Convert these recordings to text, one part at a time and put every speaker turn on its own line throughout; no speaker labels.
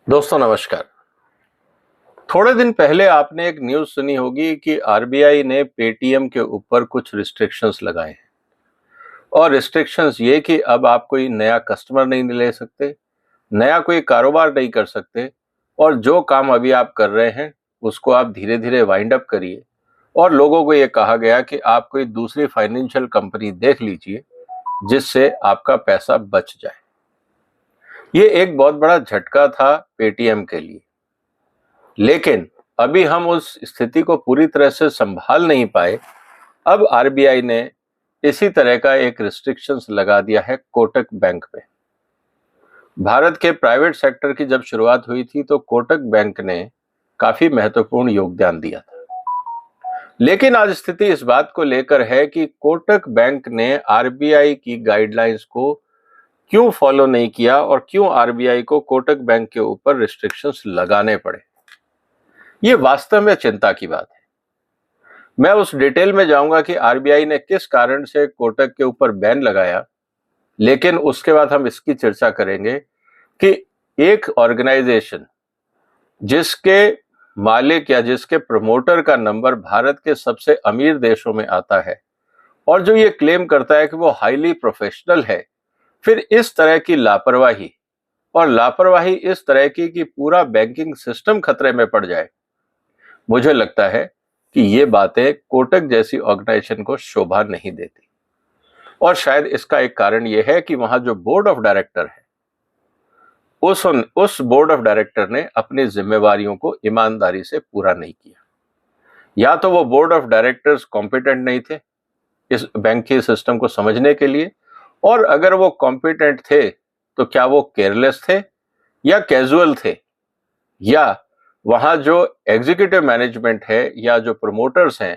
दोस्तों नमस्कार। थोड़े दिन पहले आपने एक न्यूज़ सुनी होगी कि आरबीआई ने पेटीएम के ऊपर कुछ रिस्ट्रिक्शंस लगाए हैं। और रिस्ट्रिक्शंस ये कि अब आप कोई नया कस्टमर नहीं ले सकते, नया कोई कारोबार नहीं कर सकते, और जो काम अभी आप कर रहे हैं उसको आप धीरे धीरे वाइंड अप करिए। और लोगों को ये कहा गया कि आप कोई दूसरी फाइनेंशियल कंपनी देख लीजिए जिससे आपका पैसा बच जाए। ये एक बहुत बड़ा झटका था पेटीएम के लिए, लेकिन अभी हम उस स्थिति को पूरी तरह से संभाल नहीं पाए। अब आरबीआई ने इसी तरह का एक रिस्ट्रिक्शंस लगा दिया है कोटक बैंक पे। भारत के प्राइवेट सेक्टर की जब शुरुआत हुई थी तो कोटक बैंक ने काफी महत्वपूर्ण योगदान दिया था, लेकिन आज स्थिति इस बात को लेकर है कि कोटक बैंक ने आरबीआई की गाइडलाइंस को क्यों फॉलो नहीं किया और क्यों आरबीआई को कोटक बैंक के ऊपर रिस्ट्रिक्शंस लगाने पड़े। ये वास्तव में चिंता की बात है। मैं उस डिटेल में जाऊंगा कि आरबीआई ने किस कारण से कोटक के ऊपर बैन लगाया, लेकिन उसके बाद हम इसकी चर्चा करेंगे कि एक ऑर्गेनाइजेशन जिसके मालिक या जिसके प्रमोटर का नंबर भारत के सबसे अमीर देशों में आता है और जो ये क्लेम करता है कि वो हाईली प्रोफेशनल है, फिर इस तरह की लापरवाही और लापरवाही इस तरह की कि पूरा बैंकिंग सिस्टम खतरे में पड़ जाए, मुझे लगता है कि ये बातें कोटक जैसी ऑर्गेनाइजेशन को शोभा नहीं देती। और शायद इसका एक कारण यह है कि वहां जो बोर्ड ऑफ डायरेक्टर है उस बोर्ड ऑफ डायरेक्टर ने अपनी जिम्मेवारियों को ईमानदारी से पूरा नहीं किया। या तो वो बोर्ड ऑफ डायरेक्टर्स कॉम्पिटेंट नहीं थे इस बैंक के सिस्टम को समझने के लिए, और अगर वो कॉम्पिटेंट थे तो क्या वो केयरलेस थे या कैजुअल थे, या वहां जो एग्जीक्यूटिव मैनेजमेंट है या जो प्रमोटर्स हैं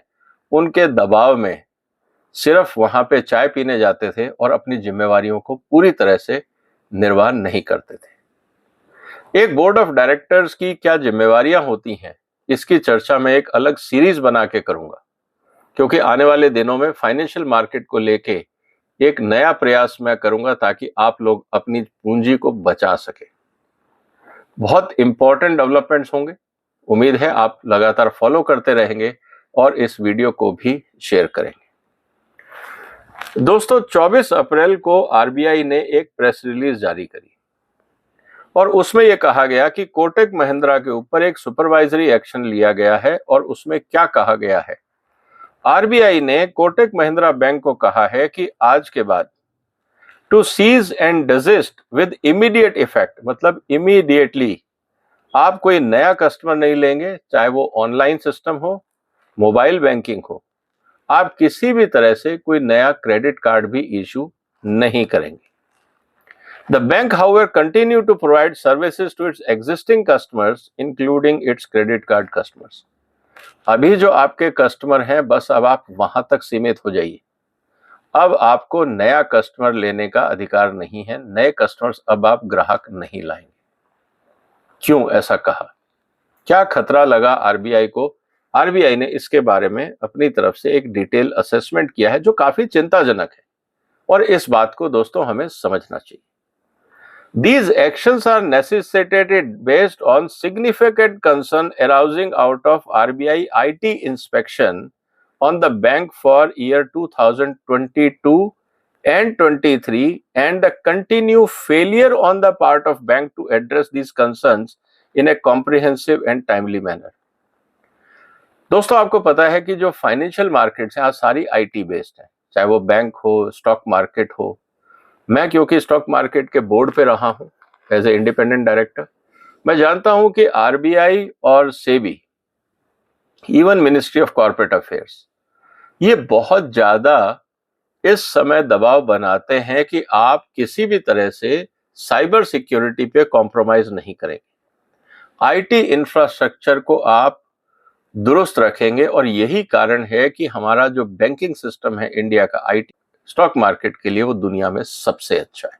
उनके दबाव में सिर्फ वहां पे चाय पीने जाते थे और अपनी जिम्मेवारियों को पूरी तरह से निर्वाह नहीं करते थे। एक बोर्ड ऑफ डायरेक्टर्स की क्या जिम्मेवारियां होती हैं, इसकी चर्चा मैं एक अलग सीरीज बना के करूंगा, क्योंकि आने वाले दिनों में फाइनेंशियल मार्केट को लेके एक नया प्रयास मैं करूंगा ताकि आप लोग अपनी पूंजी को बचा सके। बहुत इंपॉर्टेंट डेवलपमेंट्स होंगे। उम्मीद है आप लगातार फॉलो करते रहेंगे और इस वीडियो को भी शेयर करेंगे। दोस्तों, 24 अप्रैल को आरबीआई ने एक प्रेस रिलीज जारी करी और उसमें यह कहा गया कि कोटक महिंद्रा के ऊपर एक सुपरवाइजरी एक्शन लिया गया है। और उसमें क्या कहा गया है? आरबीआई ने कोटक महिंद्रा बैंक को कहा है कि आज के बाद to cease and desist with immediate effect, मतलब इमीडिएटली आप कोई नया कस्टमर नहीं लेंगे, चाहे वो ऑनलाइन सिस्टम हो, मोबाइल बैंकिंग हो। आप किसी भी तरह से कोई नया क्रेडिट कार्ड भी इशू नहीं करेंगे। The bank, however, continue to provide services to its existing customers, including its credit card customers. अभी जो आपके कस्टमर हैं, बस अब आप वहां तक सीमित हो जाइए। अब आपको नया कस्टमर लेने का अधिकार नहीं है, नए कस्टमर्स अब आप ग्राहक नहीं लाएंगे। क्यों ऐसा कहा? क्या खतरा लगा आरबीआई को? आरबीआई ने इसके बारे में अपनी तरफ से एक डिटेल असेसमेंट किया है जो काफी चिंताजनक है, और इस बात को दोस्तों हमें समझना चाहिए। These actions are necessitated based on significant concern arising out of RBI IT inspection on the bank for year 2022 and 23 and the continued failure on the part of bank to address these concerns in a comprehensive and timely manner. दोस्तों, आपको पता है कि जो financial markets हैं आज सारी IT based है, चाहे वो बैंक हो, स्टॉक मार्केट हो। मैं क्योंकि स्टॉक मार्केट के बोर्ड पे रहा हूं एज ए इंडिपेंडेंट डायरेक्टर, मैं जानता हूं कि आरबीआई और SEBI, even ministry of corporate affairs, ये बहुत ज्यादा इस समय दबाव बनाते हैं कि आप किसी भी तरह से साइबर सिक्योरिटी पे कॉम्प्रोमाइज नहीं करेंगे, आईटी इंफ्रास्ट्रक्चर को आप दुरुस्त रखेंगे। और यही कारण है कि हमारा जो बैंकिंग सिस्टम है इंडिया का, आईटी स्टॉक मार्केट के लिए वो दुनिया में सबसे अच्छा है।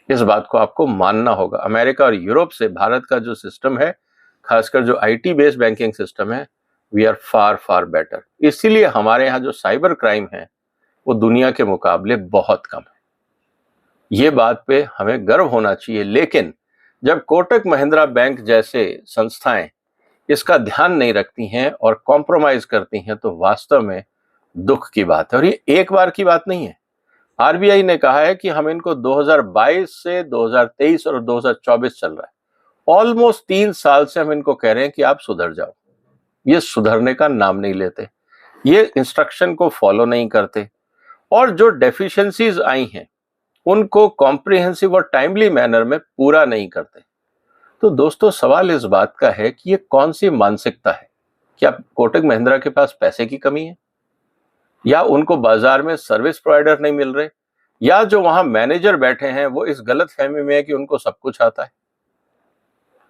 इस बात को आपको मानना होगा। अमेरिका और यूरोप से भारत का जो सिस्टम है, खासकर जो आईटी बेस्ड बैंकिंग सिस्टम है, we are far far better. इसीलिए हमारे यहाँ जो साइबर क्राइम है वो दुनिया के मुकाबले बहुत कम है। ये बात पे हमें गर्व होना चाहिए। लेकिन जब कोटक महिंद्रा बैंक जैसे संस्थाएं इसका ध्यान नहीं रखती हैं और कॉम्प्रोमाइज करती हैं तो वास्तव में दुख की बात है। और ये एक बार की बात नहीं है। आरबीआई ने कहा है कि हम इनको 2022 से 2023 और 2024 चल रहा है, ऑलमोस्ट 3 साल से हम इनको कह रहे हैं कि आप सुधर जाओ। ये सुधरने का नाम नहीं लेते, ये इंस्ट्रक्शन को फॉलो नहीं करते, और जो डेफिशिएंसीज आई हैं उनको कॉम्प्रिहेंसिव और टाइमली मैनर में पूरा नहीं करते। तो दोस्तों, सवाल इस बात का है कि ये कौन सी मानसिकता है? क्या कोटक महिंद्रा के पास पैसे की कमी है, या उनको बाजार में सर्विस प्रोवाइडर नहीं मिल रहे, या जो वहां मैनेजर बैठे हैं वो इस गलत फहमी में है कि उनको सब कुछ आता है,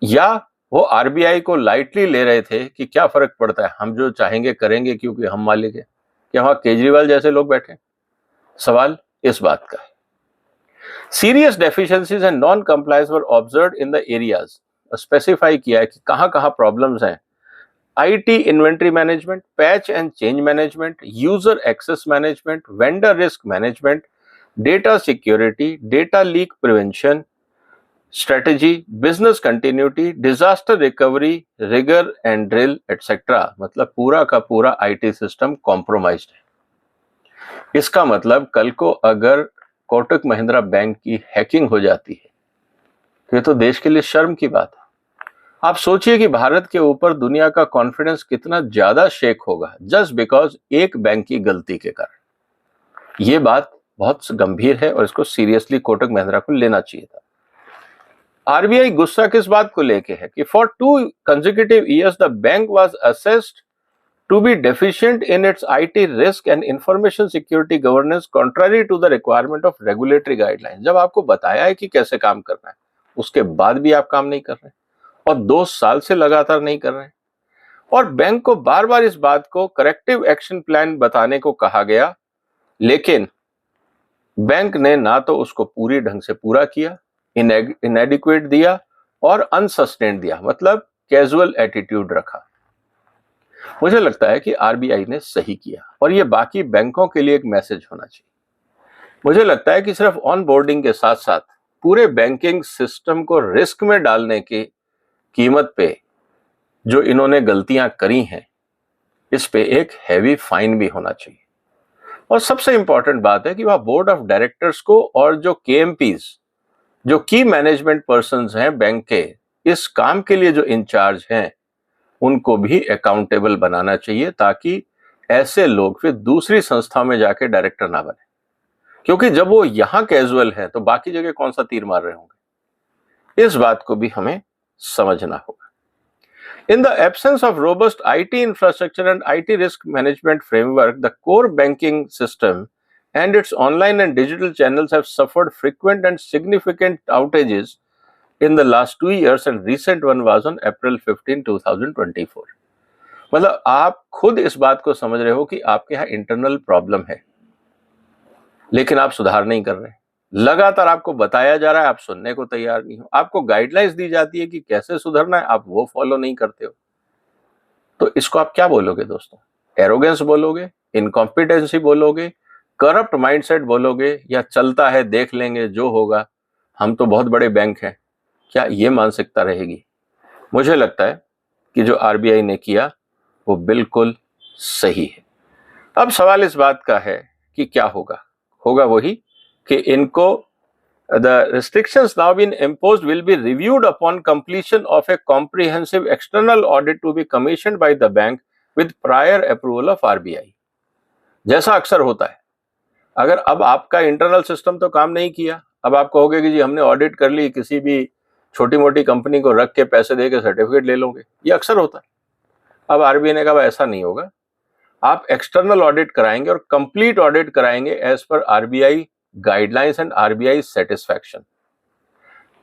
या वो आरबीआई को लाइटली ले रहे थे कि क्या फर्क पड़ता है, हम जो चाहेंगे करेंगे क्योंकि हम मालिक है। क्या वहां केजरीवाल जैसे लोग बैठे? सवाल इस बात का है। Serious deficiencies and non compliance were observed in the areas, specify किया है कि कहां कहां प्रॉब्लम्स हैं। IT inventory management, patch and change management, user access management, vendor risk management, data security, data leak prevention strategy, business continuity, disaster recovery, rigour and drill etcetera. मतलब पूरा का पूरा आईटी सिस्टम कॉम्प्रोमाइज्ड है। इसका मतलब कल को अगर कोटक महिंद्रा बैंक की हैकिंग हो जाती है तो ये तो देश के लिए शर्म की बात है। आप सोचिए कि भारत के ऊपर दुनिया का कॉन्फिडेंस कितना ज्यादा शेक होगा जस्ट बिकॉज एक बैंक की गलती के कारण। ये बात बहुत गंभीर है और इसको सीरियसली कोटक महिंद्रा को लेना चाहिए था। आरबीआई गुस्सा किस बात को लेके है कि for 2 consecutive years the bank was assessed to be deficient in its IT risk and information security governance contrary to the requirement of regulatory guideline. जब आपको बताया है कि कैसे काम करना है, उसके बाद भी आप काम नहीं कर रहे और 2 साल से लगातार नहीं कर रहे हैं। और बैंक को बार बार इस बात को करेक्टिव एक्शन प्लान बताने को कहा गया, लेकिन बैंक ने ना तो उसको पूरी ढंग से पूरा किया, इनएडिक्वेट दिया और अनसस्टेन्ड दिया, मतलब कैजुअल एटीट्यूड रखा। मुझे लगता है कि आरबीआई ने सही किया और ये बाकी बैंकों के लिए एक मैसेज होना चाहिए। मुझे लगता है कि सिर्फ ऑन बोर्डिंग के साथ साथ पूरे बैंकिंग सिस्टम को रिस्क में डालने की कीमत पे जो इन्होंने गलतियां करी हैं, इस पे एक हैवी फाइन भी होना चाहिए। और सबसे इंपॉर्टेंट बात है कि वह बोर्ड ऑफ डायरेक्टर्स को और जो केएमपीज, जो की मैनेजमेंट पर्संस हैं बैंक के, इस काम के लिए जो इंचार्ज हैं, उनको भी अकाउंटेबल बनाना चाहिए ताकि ऐसे लोग फिर दूसरी संस्था में जाके डायरेक्टर ना बने। क्योंकि जब वो यहां कैजुअल है तो बाकी जगह कौन सा तीर मार रहे होंगे, इस बात को भी हमें समझना होगा। In the absence of robust IT infrastructure and IT risk management framework, the core banking system and its online and digital channels have suffered frequent and significant outages in the last 2 years, and recent one was on April 15, 2024. मतलब आप खुद इस बात को समझ रहे हो कि आपके यहाँ इंटरनल प्रॉब्लम है, लेकिन आप सुधार नहीं कर रहे। लगातार आपको बताया जा रहा है, आप सुनने को तैयार नहीं हो। आपको गाइडलाइंस दी जाती है कि कैसे सुधरना है, आप वो फॉलो नहीं करते हो। तो इसको आप क्या बोलोगे दोस्तों? एरोगेंस बोलोगे, इनकॉम्पिटेंसी बोलोगे, करप्ट माइंडसेट बोलोगे, या चलता है देख लेंगे जो होगा, हम तो बहुत बड़े बैंक हैं? क्या ये मानसिकता रहेगी? मुझे लगता है कि जो आरबीआई ने किया वो बिल्कुल सही है। अब सवाल इस बात का है कि क्या होगा वही कि इनको the restrictions now been imposed will be reviewed upon completion of a comprehensive external audit to be commissioned by the bank with prior approval of RBI। जैसा अक्सर होता है, अगर अब आपका इंटरनल सिस्टम तो काम नहीं किया, अब आप कहोगे कि जी हमने ऑडिट कर ली, किसी भी छोटी मोटी कंपनी को रख के पैसे दे के सर्टिफिकेट ले लोगे, ये अक्सर होता है। अब आरबीआई ने कहा ऐसा नहीं होगा, आप एक्सटर्नल ऑडिट कराएंगे और कंप्लीट ऑडिट कराएंगे as per RBI guidelines and RBI satisfaction.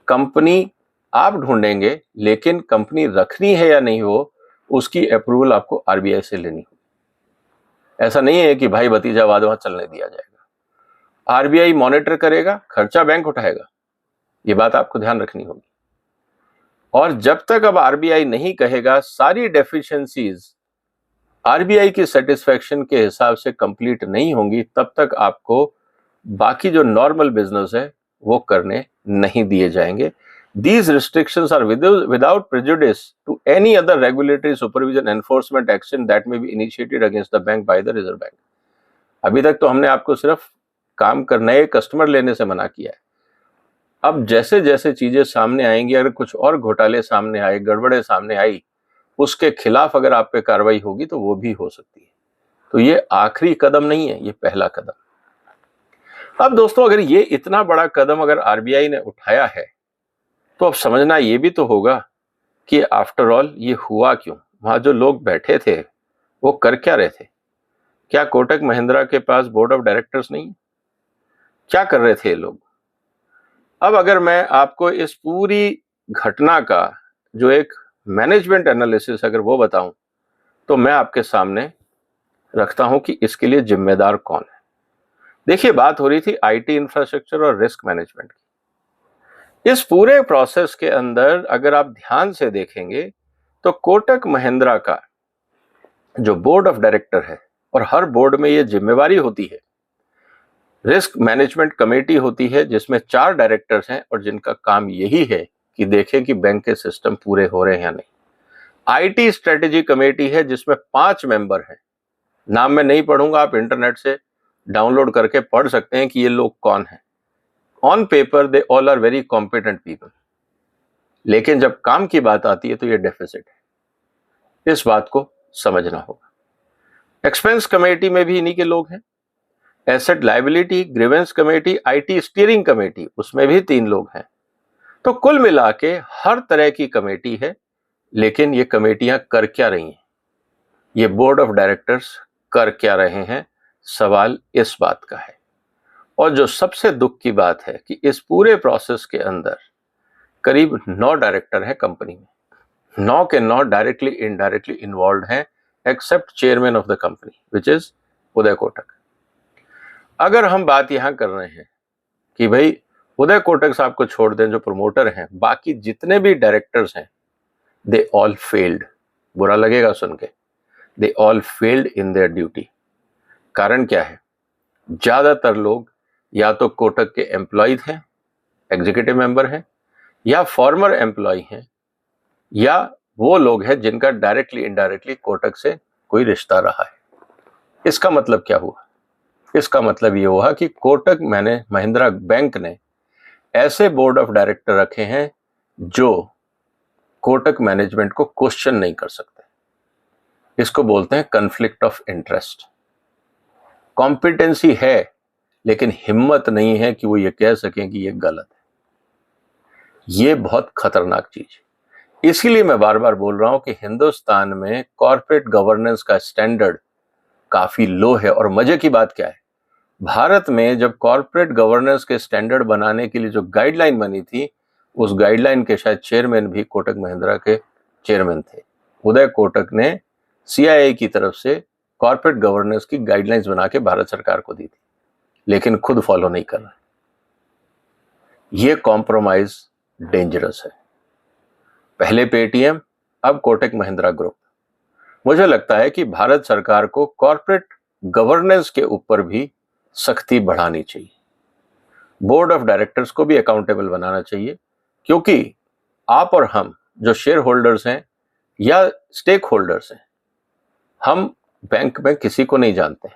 Company आप ढूंढेंगे, लेकिन कंपनी रखनी है या नहीं हो, उसकी अप्रूवल आपको आरबीआई से लेनी होगी। ऐसा नहीं है कि भाई भतीजावाद वहां चलने दिया जाएगा। आरबीआई मॉनिटर करेगा, खर्चा बैंक उठाएगा, ये बात आपको ध्यान रखनी होगी। और जब तक अब आरबीआई नहीं कहेगा सारी डेफिशिएंसीज आरबीआई की सेटिस्फैक्शन के हिसाब से कंप्लीट नहीं होंगी, तब तक आपको बाकी जो नॉर्मल बिजनेस है वो करने नहीं दिए जाएंगे, These restrictions are without prejudice to any other regulatory supervision enforcement action that may be initiated against the bank by the Reserve Bank. अभी तक तो हमने आपको सिर्फ काम करना है, कस्टमर लेने से मना किया है। अब जैसे जैसे चीजें सामने आएंगी, अगर कुछ और घोटाले सामने आए, गड़बड़े सामने आई, उसके खिलाफ अगर आप पे कार्रवाई होगी तो वो भी हो सकती है। तो ये आखिरी कदम नहीं है, ये पहला कदम। अब दोस्तों, अगर ये इतना बड़ा कदम अगर आरबीआई ने उठाया है तो अब समझना ये भी तो होगा कि आफ्टर ऑल ये हुआ क्यों। वहां जो लोग बैठे थे वो कर क्या रहे थे? क्या कोटक महिंद्रा के पास बोर्ड ऑफ डायरेक्टर्स नहीं? क्या कर रहे थे ये लोग? अब अगर मैं आपको इस पूरी घटना का जो एक मैनेजमेंट एनालिसिस अगर वो बताऊं तो मैं आपके सामने रखता हूं कि इसके लिए जिम्मेदार कौन है। देखिए, बात हो रही थी आईटी इंफ्रास्ट्रक्चर और रिस्क मैनेजमेंट की। इस पूरे प्रोसेस के अंदर अगर आप ध्यान से देखेंगे तो कोटक महिंद्रा का जो बोर्ड ऑफ डायरेक्टर है, और हर बोर्ड में ये जिम्मेवारी होती है, रिस्क मैनेजमेंट कमेटी होती है जिसमें 4 डायरेक्टर्स हैं और जिनका काम यही है कि देखें कि बैंक के सिस्टम पूरे हो रहे हैं या नहीं। आईटी स्ट्रेटेजी कमेटी है जिसमें 5 मेंबर हैं। नाम मैं नहीं पढ़ूंगा, आप इंटरनेट से डाउनलोड करके पढ़ सकते हैं कि ये लोग कौन हैं। On paper they all are very competent people, लेकिन जब काम की बात आती है तो ये डेफिसिट है। इस बात को समझना होगा। एक्सपेंस कमेटी में भी इन्हीं के लोग हैं। Asset liability grievance committee, IT steering committee, उसमें भी 3 लोग हैं। तो कुल मिला के हर तरह की कमेटी है, लेकिन ये कमेटियां कर क्या रही हैं? ये बोर्ड ऑफ डायरेक्टर्स कर क्या रहे हैं? सवाल इस बात का है। और जो सबसे दुख की बात है कि इस पूरे प्रोसेस के अंदर करीब 9 डायरेक्टर हैं कंपनी में। 9 के 9 डायरेक्टली इनडायरेक्टली इन्वॉल्व हैं, except chairman of the company which is Uday Kotak. अगर हम बात यहां कर रहे हैं कि भाई उदय कोटक साहब को छोड़ दें जो प्रमोटर हैं, बाकी जितने भी डायरेक्टर्स हैं दे ऑल फेल्ड। बुरा लगेगा सुन के, they all failed in their duty. कारण क्या है? ज्यादातर लोग या तो कोटक के एम्प्लॉय हैं, एग्जीक्यूटिव मेंबर हैं, या फॉर्मर एम्प्लॉय हैं, या वो लोग हैं जिनका डायरेक्टली इनडायरेक्टली कोटक से कोई रिश्ता रहा है। इसका मतलब क्या हुआ? इसका मतलब ये हुआ कि कोटक महिंद्रा बैंक ने ऐसे बोर्ड ऑफ डायरेक्टर रखे हैं जो कोटक मैनेजमेंट को क्वेश्चन नहीं कर सकते। इसको बोलते हैं कॉन्फ्लिक्ट ऑफ इंटरेस्ट। कॉम्पिटेंसी है लेकिन हिम्मत नहीं है कि वो ये कह सकें कि ये गलत है। ये बहुत खतरनाक चीज है। इसीलिए मैं बार बार बोल रहा हूं कि हिंदुस्तान में कॉर्पोरेट गवर्नेंस का स्टैंडर्ड काफी लो है। और मजे की बात क्या है, भारत में जब कॉर्पोरेट गवर्नेंस के स्टैंडर्ड बनाने के लिए जो गाइडलाइन बनी थी, उस गाइडलाइन के शायद चेयरमैन भी कोटक महिंद्रा के चेयरमैन थे। उदय कोटक ने सीआईआई की तरफ से कॉर्पोरेट गवर्नेंस की गाइडलाइंस बना के भारत सरकार को दी थी, लेकिन खुद फॉलो नहीं कर रहा। यह कॉम्प्रोमाइज डेंजरस है। पहले पेटीएम, अब कोटक महिंद्रा ग्रुप। मुझे लगता है कि भारत सरकार को कॉर्पोरेट गवर्नेंस के ऊपर भी सख्ती बढ़ानी चाहिए। बोर्ड ऑफ डायरेक्टर्स को भी अकाउंटेबल बनाना चाहिए, क्योंकि आप और हम जो शेयर होल्डर्स हैं या स्टेक होल्डर्स हैं, हम बैंक में किसी को नहीं जानते हैं।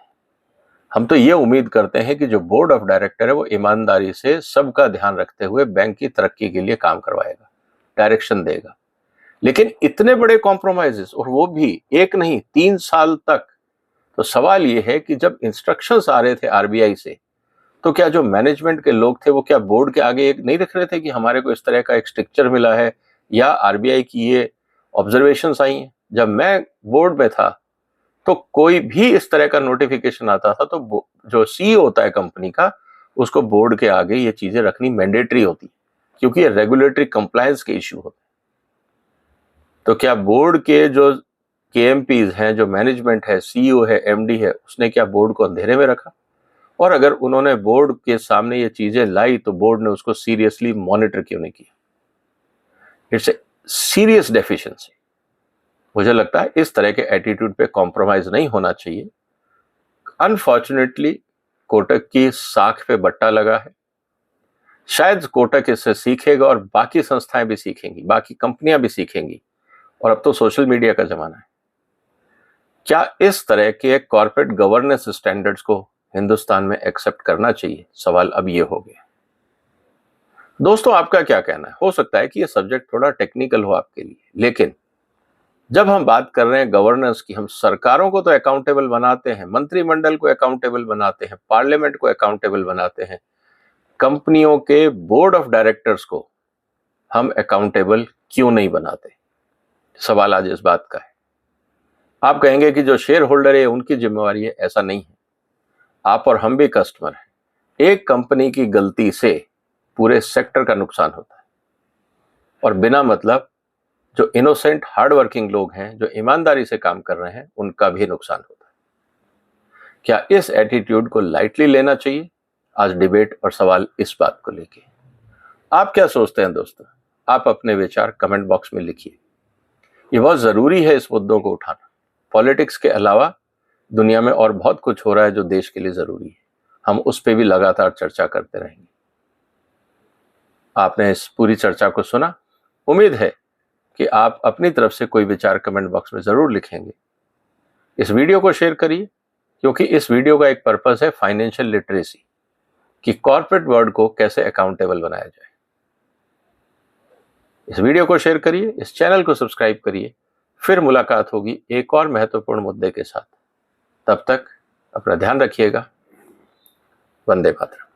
हम तो ये उम्मीद करते हैं कि जो बोर्ड ऑफ डायरेक्टर है वो ईमानदारी से सबका ध्यान रखते हुए बैंक की तरक्की के लिए काम करवाएगा, डायरेक्शन देगा। लेकिन इतने बड़े कॉम्प्रोमाइजेस, और वो भी एक नहीं 3 साल तक, तो सवाल ये है कि जब इंस्ट्रक्शंस आ रहे थे आरबीआई से, तो क्या जो मैनेजमेंट के लोग थे वो क्या बोर्ड के आगे एक नहीं रख रहे थे कि हमारे को इस तरह का एक स्ट्रक्चर मिला है या आरबीआई की ये ऑब्जर्वेशंस आई हैं? जब मैं बोर्ड में था तो कोई भी इस तरह का नोटिफिकेशन आता था तो जो सीईओ होता है कंपनी का, उसको बोर्ड के आगे ये चीजें रखनी मैंडेटरी होती, क्योंकि ये रेगुलेटरी कंप्लायंस के इश्यू होते। तो क्या बोर्ड के जो केएमपीज हैं, जो मैनेजमेंट है, सीईओ है, एमडी है, उसने क्या बोर्ड को अंधेरे में रखा? और अगर उन्होंने बोर्ड के सामने ये चीजें लाई तो बोर्ड ने उसको सीरियसली मॉनिटर क्यों नहीं किया? It's a serious deficiency. मुझे लगता है इस तरह के एटीट्यूड पे कॉम्प्रोमाइज नहीं होना चाहिए। अनफॉर्चुनेटली कोटक की साख पे बट्टा लगा है। शायद कोटक इससे सीखेगा और बाकी संस्थाएं भी सीखेंगी, बाकी कंपनियां भी सीखेंगी। और अब तो सोशल मीडिया का जमाना है। क्या इस तरह के कॉर्पोरेट गवर्नेंस स्टैंडर्ड्स को हिंदुस्तान में एक्सेप्ट करना चाहिए? सवाल अब ये हो गया। दोस्तों, आपका क्या कहना है? हो सकता है कि ये सब्जेक्ट थोड़ा टेक्निकल हो आपके लिए, लेकिन जब हम बात कर रहे हैं गवर्नेंस की, हम सरकारों को तो अकाउंटेबल बनाते हैं, मंत्रिमंडल को अकाउंटेबल बनाते हैं, पार्लियामेंट को अकाउंटेबल बनाते हैं, कंपनियों के बोर्ड ऑफ डायरेक्टर्स को हम अकाउंटेबल क्यों नहीं बनाते? सवाल आज इस बात का है। आप कहेंगे कि जो शेयर होल्डर है उनकी जिम्मेवारी है, ऐसा नहीं है। आप और हम भी कस्टमर हैं। एक कंपनी की गलती से पूरे सेक्टर का नुकसान होता है और बिना मतलब जो इनोसेंट हार्ड वर्किंग लोग हैं, जो ईमानदारी से काम कर रहे हैं, उनका भी नुकसान होता है। क्या इस एटीट्यूड को लाइटली लेना चाहिए? आज डिबेट और सवाल इस बात को लेके। आप क्या सोचते हैं दोस्तों? आप अपने विचार कमेंट बॉक्स में लिखिए। ये बहुत जरूरी है इस मुद्दों को उठाना। पॉलिटिक्स के अलावा दुनिया में और बहुत कुछ हो रहा है जो देश के लिए जरूरी है। हम उस पर भी लगातार चर्चा करते रहेंगे। आपने इस पूरी चर्चा को सुना। उम्मीद है कि आप अपनी तरफ से कोई विचार कमेंट बॉक्स में जरूर लिखेंगे। इस वीडियो को शेयर करिए, क्योंकि इस वीडियो का एक पर्पस है फाइनेंशियल लिटरेसी, कि कॉर्पोरेट वर्ल्ड को कैसे अकाउंटेबल बनाया जाए। इस वीडियो को शेयर करिए, इस चैनल को सब्सक्राइब करिए। फिर मुलाकात होगी एक और महत्वपूर्ण मुद्दे के साथ। तब तक अपना ध्यान रखिएगा। वंदे मातरम।